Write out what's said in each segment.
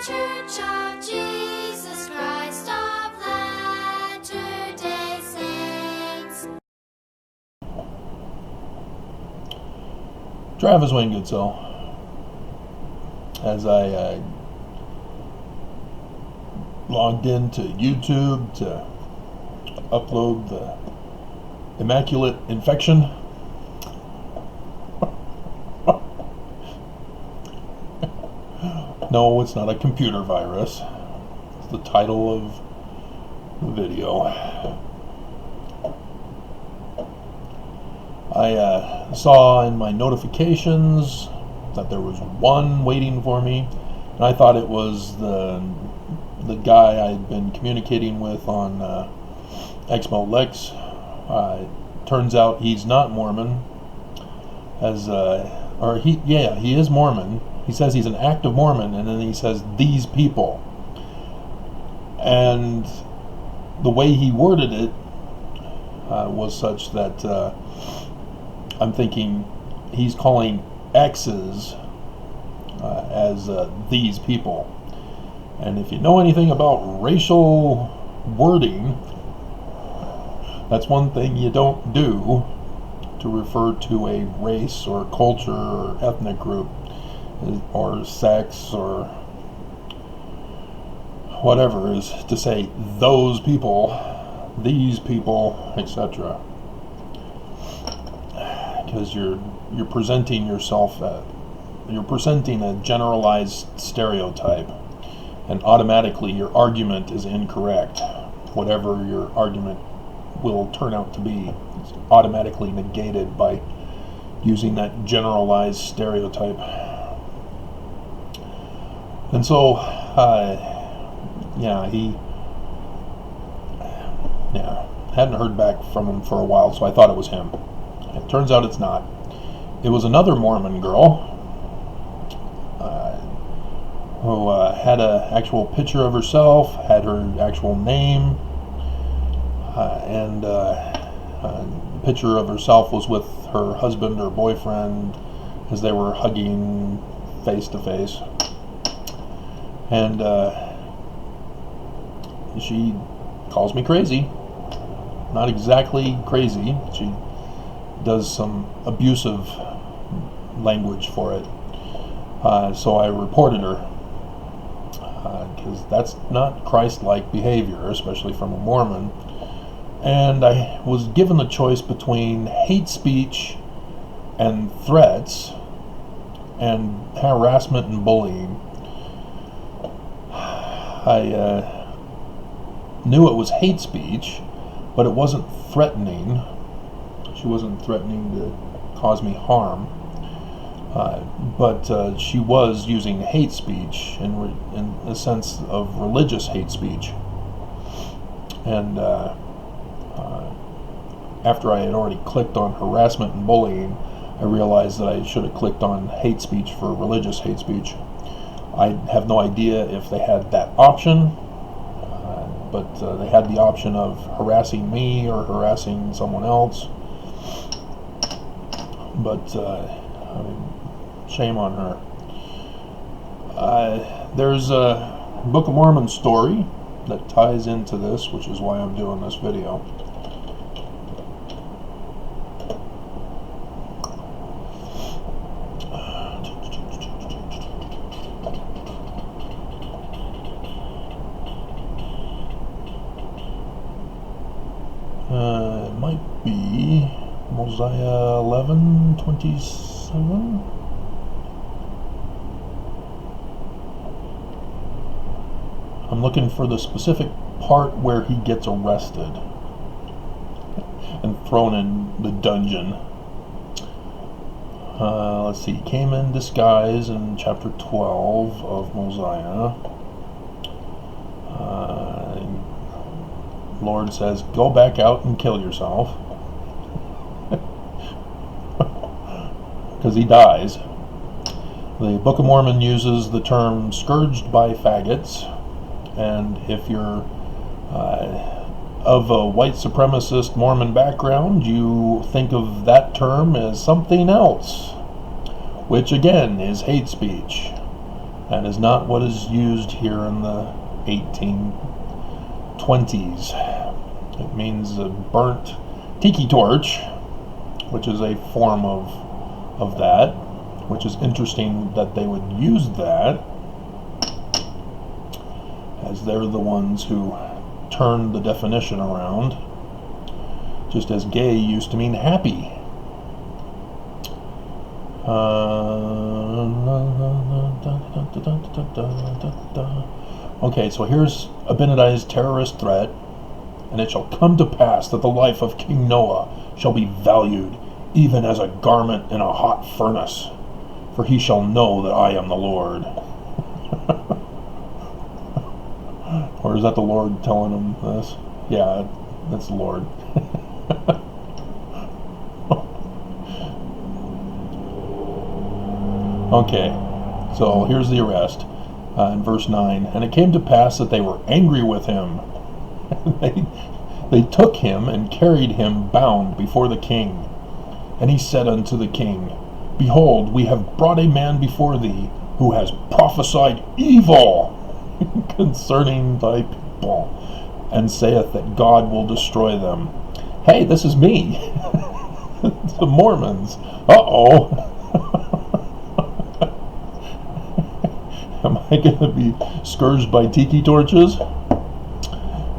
Church of Jesus Christ of Latter-day Saints. Travis Wayne Goodsell. As I logged into YouTube to upload the Immaculate Infection, no, it's not a computer virus. It's the title of the video. I saw in my notifications that there was one waiting for me, and I thought it was the guy I'd been communicating with on Exmo Lex. Turns out he's not Mormon, he is Mormon. He says he's an active Mormon, and then he says these people, and the way he worded it was such that I'm thinking he's calling X's as these people. And if you know anything about racial wording, that's one thing you don't do to refer to a race or culture or ethnic group or sex or whatever, is to say those people, these people, etc. Because you're presenting yourself, you're presenting a generalized stereotype, and automatically your argument is incorrect. Whatever your argument will turn out to be, it's automatically negated by using that generalized stereotype. And so, hadn't heard back from him for a while, so I thought it was him. It turns out it's not. It was another Mormon girl who had an actual picture of herself, had her actual name, and a picture of herself was with her husband or boyfriend as they were hugging face to face. And she calls me crazy. Not exactly crazy. She does some abusive language for it. So I reported her, because that's not Christ-like behavior, especially from a Mormon. And I was given the choice between hate speech and threats and harassment and bullying. I knew it was hate speech, but it wasn't threatening. She wasn't threatening to cause me harm, but she was using hate speech in a sense of religious hate speech. And after I had already clicked on harassment and bullying, I realized that I should have clicked on hate speech for religious hate speech. I have no idea if they had that option, but they had the option of harassing me or harassing someone else. But shame on her. There's a Book of Mormon story that ties into this, which is why I'm doing this video. It might be Mosiah 11:27. I'm looking for the specific part where he gets arrested and thrown in the dungeon. Let's see. He came in disguise in chapter 12 of Mosiah. Lord says, go back out and kill yourself. Because he dies. The Book of Mormon uses the term scourged by faggots, and if you're of a white supremacist Mormon background, you think of that term as something else, which again is hate speech. That is not what is used here in the 1820s. It means a burnt tiki torch, which is a form of that, which is interesting that they would use that, as they're the ones who turned the definition around, just as gay used to mean happy. Okay, so here's Abinadi's terrorist threat. And it shall come to pass that the life of King Noah shall be valued, even as a garment in a hot furnace. For he shall know that I am the Lord. Or is that the Lord telling him this? Yeah, that's the Lord. Okay, so here's the arrest in verse 9. And it came to pass that they were angry with him. They took him and carried him bound before the king. And he said unto the king, Behold, we have brought a man before thee, who has prophesied evil concerning thy people, and saith that God will destroy them. Hey, this is me. The Mormons. Uh-oh. Am I going to be scourged by tiki torches?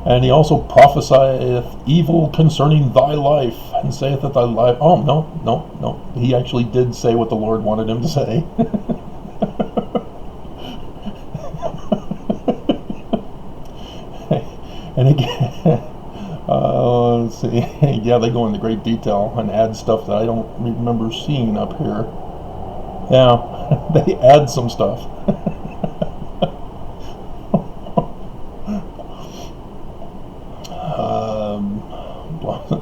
And he also prophesieth evil concerning thy life, and saith that thy life... Oh, no. He actually did say what the Lord wanted him to say. And again, let's see. Yeah, they go into great detail and add stuff that I don't remember seeing up here. Yeah, they add some stuff.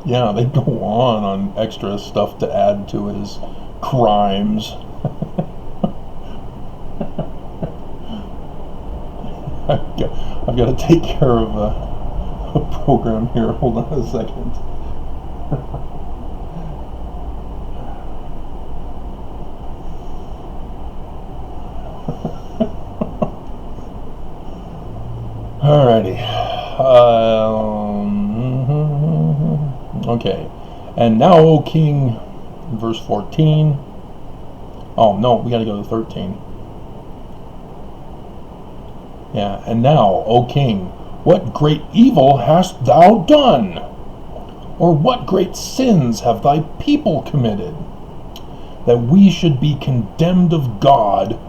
Yeah, they go on extra stuff to add to his crimes. I've got to take care of a program here. Hold on a second. Alrighty. Okay. And now, O King, verse 14. Oh, no, we got to go to 13. Yeah, and now, O King, what great evil hast thou done? Or what great sins have thy people committed, that we should be condemned of God,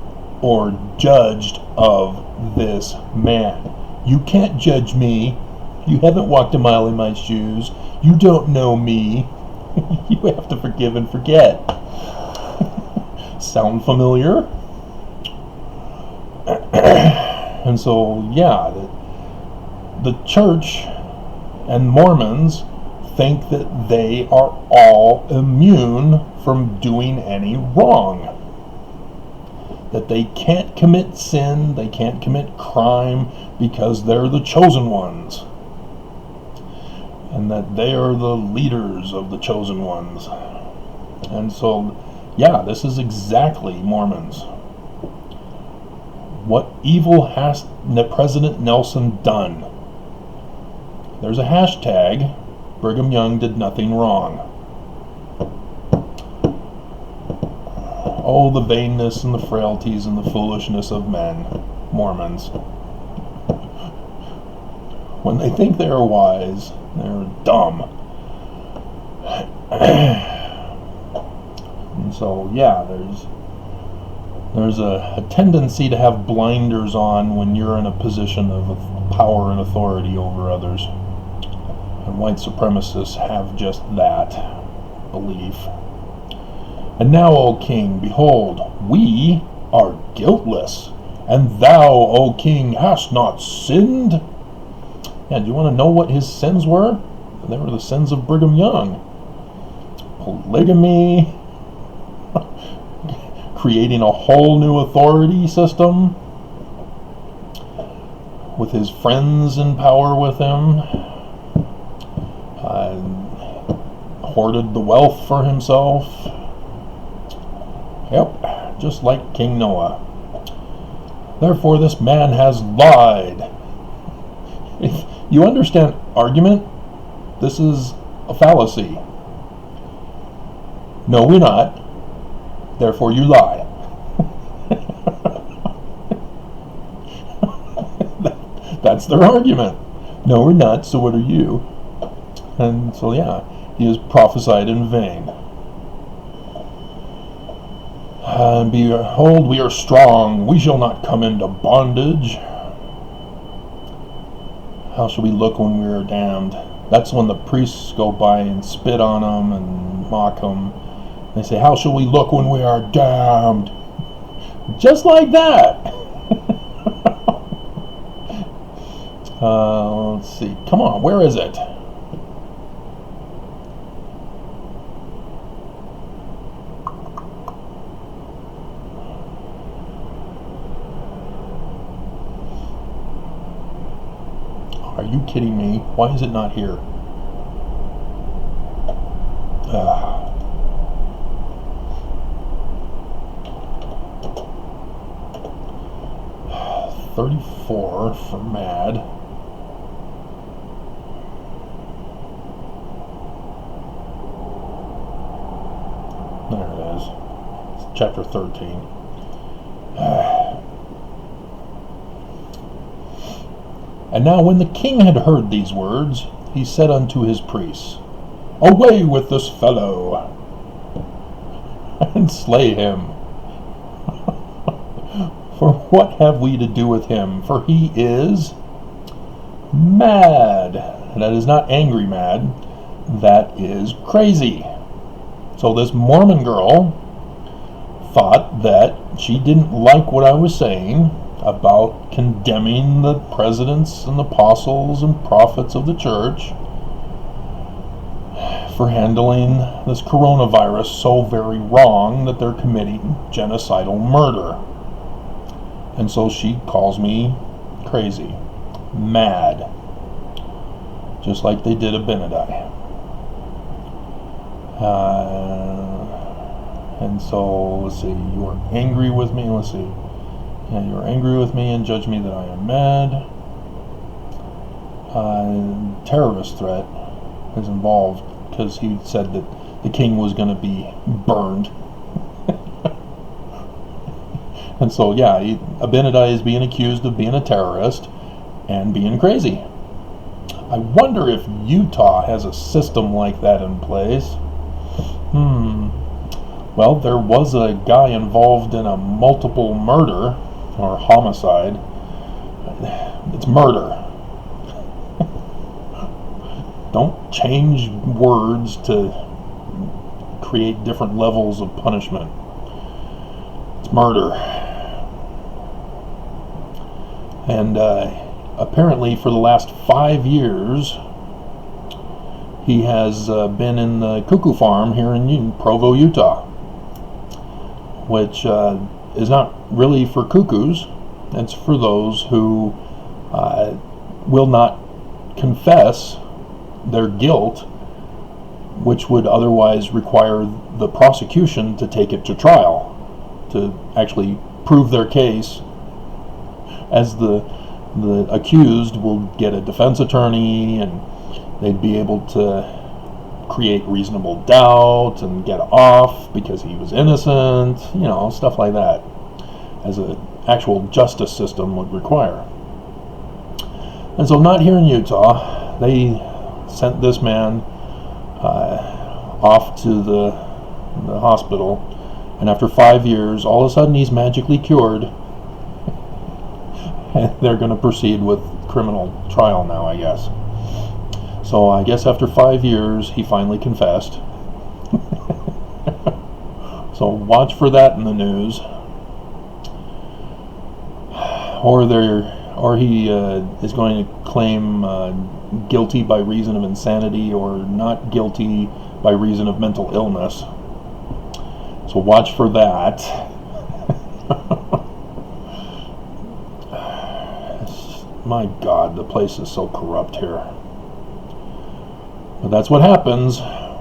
or judged of this man? You can't judge me. You haven't walked a mile in my shoes. You don't know me. You have to forgive and forget. Sound familiar? And so, yeah, the church and Mormons think that they are all immune from doing any wrong. That they can't commit sin, they can't commit crime, because they're the chosen ones. And that they are the leaders of the chosen ones. And so, yeah, this is exactly Mormons. What evil has President Nelson done? There's a hashtag. Brigham Young did nothing wrong. Oh, the vainness and the frailties and the foolishness of men. Mormons. When they think they are wise, they're dumb. And so, yeah, there's a tendency to have blinders on when you're in a position of power and authority over others. And white supremacists have just that belief. And now, O King, behold, we are guiltless, and thou, O King, hast not sinned. Yeah, do you want to know what his sins were? They were the sins of Brigham Young. Polygamy, creating a whole new authority system with his friends in power with him, hoarded the wealth for himself. Yep, just like King Noah. Therefore this man has lied. If you understand argument, this is a fallacy. No, we're not. Therefore you lie. That's their argument. No, we're not, so what are you? And so, yeah, he has prophesied in vain. And behold, we are strong. We shall not come into bondage. How shall we look when we are damned? That's when the priests go by and spit on them and mock them. They say, how shall we look when we are damned? Just like that. Let's see. Come on, where is it? Are you kidding me? Why is it not here? 34 for mad. There it is. It's chapter 13. And now when the king had heard these words, he said unto his priests, away with this fellow, and slay him. For what have we to do with him? For he is mad. And that is not angry mad. That is crazy. So this Mormon girl thought that she didn't like what I was saying about condemning the presidents and apostles and prophets of the church for handling this coronavirus so very wrong that they're committing genocidal murder. And so she calls me crazy, mad, just like they did Abinadi. And so, let's see, you are angry with me, let's see. Yeah, you are angry with me and judge me that I am mad. Terrorist threat is involved because he said that the king was going to be burned. And so, yeah, Abinadi is being accused of being a terrorist and being crazy. I wonder if Utah has a system like that in place. Well, there was a guy involved in a multiple murder or homicide. It's murder. Don't change words to create different levels of punishment. It's murder. And apparently for the last 5 years, he has been in the cuckoo farm here in Provo, Utah, which is not really for cuckoos. It's for those who will not confess their guilt, which would otherwise require the prosecution to take it to trial, to actually prove their case, as the accused will get a defense attorney, and they'd be able to create reasonable doubt and get off because he was innocent, stuff like that, as an actual justice system would require. And so not here in Utah. They sent this man off to the hospital, and after 5 years, all of a sudden he's magically cured. And they're going to proceed with criminal trial now, I guess. So I guess after 5 years, he finally confessed. So watch for that in the news. Or he is going to claim guilty by reason of insanity, or not guilty by reason of mental illness. So watch for that. My God, the place is so corrupt here. But that's what happens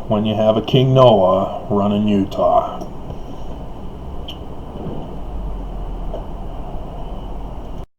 when you have a King Noah running Utah.